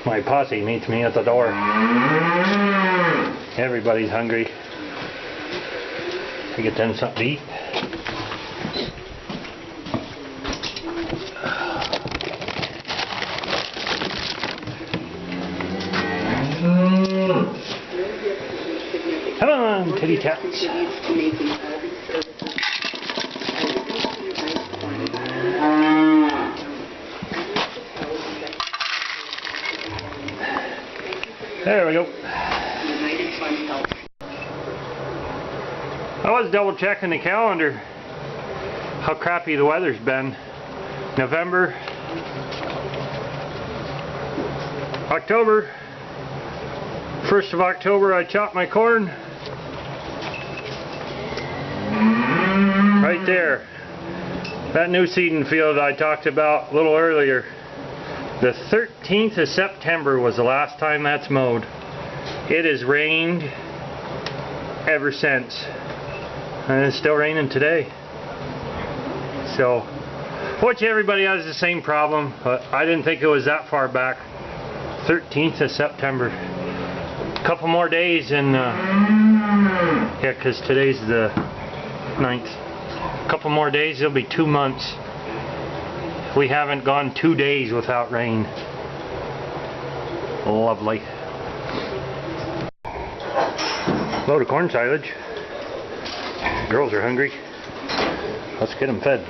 My posse meets me at the door. Everybody's hungry. I get them something to eat. Come on, kitty cats. There we go. I was double checking the calendar how crappy the weather's been. November, October, 1st of October I chopped my corn. Right there. That new seeding field I talked about a little earlier. The 13th of September was the last time that's mowed. It has rained ever since. And it's still raining today. So, which everybody has the same problem, but I didn't think it was that far back. 13th of September. A couple more days and, yeah, because today's the 9th. A couple more days, it'll be 2 months. We haven't gone 2 days without rain. Lovely. Load of corn silage. Girls are hungry. Let's get them fed.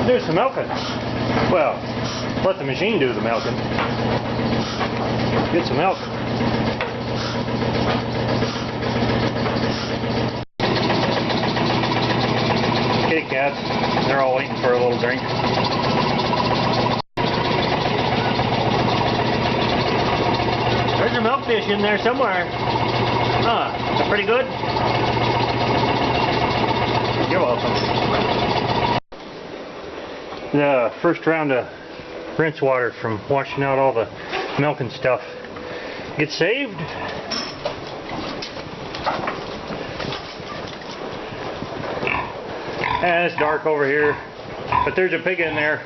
Do some milking. Well, let the machine do the milking. Get some milk. Kitty cats, they're all waiting for a little drink. There's a milk dish in there somewhere. Huh, that's pretty good. You're welcome. The first round of rinse water from washing out all the milk and stuff gets saved. And it's dark over here, but there's a pig in there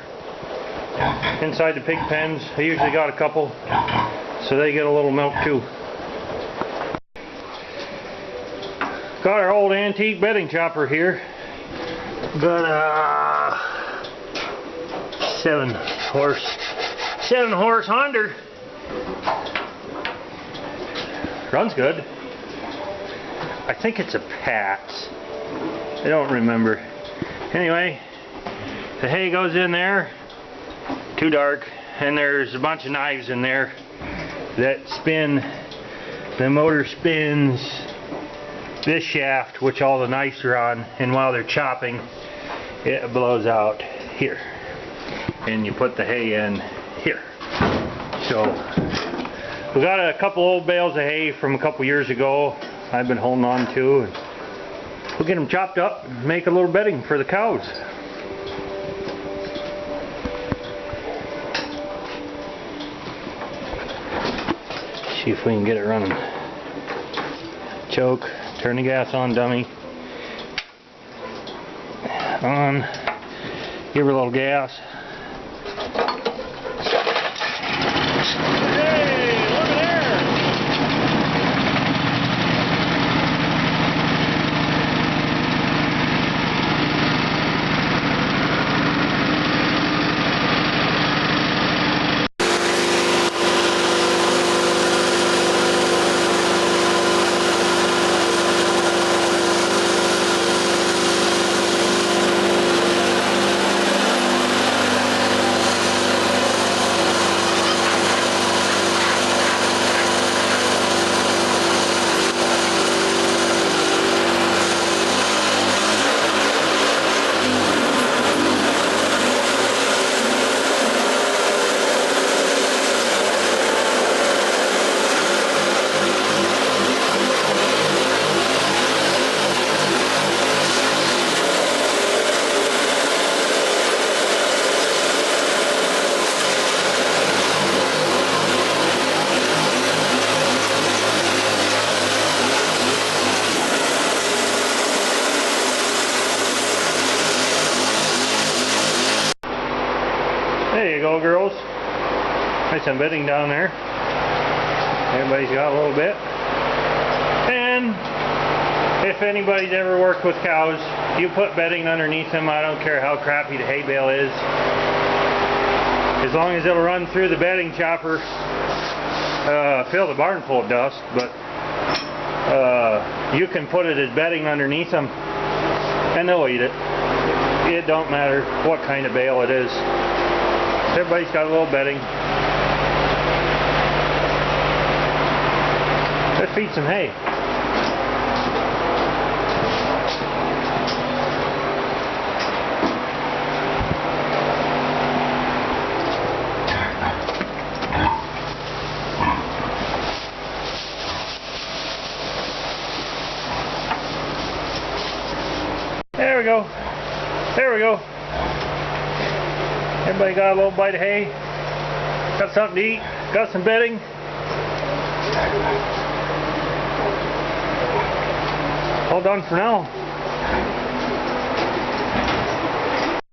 inside the pig pens. I usually got a couple, so they get a little milk too. Got our old antique bedding chopper here. Got a 7 horse Honda. Runs good. I think it's a Pax. I don't remember. Anyway, the hay goes in there. Too dark. And there's a bunch of knives in there that spin. The motor spins this shaft, which all the knives are on, and while they're chopping, it blows out here. And you put the hay in here. So we got a couple old bales of hay from a couple years ago I've been holding on to, and we'll get them chopped up and make a little bedding for the cows. See if we can get it running. Choke, turn the gas on, dummy. On, give her a little gas. There you go, girls. Nice and bedding down there. Everybody's got a little bit. And if anybody's ever worked with cows, you put bedding underneath them. I don't care how crappy the hay bale is. As long as it'll run through the bedding chopper, fill the barn full of dust, but you can put it as bedding underneath them and they'll eat it. It don't matter what kind of bale it is. Everybody's got a little bedding. Let's feed some hay. There we go. There we go. Everybody got a little bite of hay, got something to eat, got some bedding. All done for now.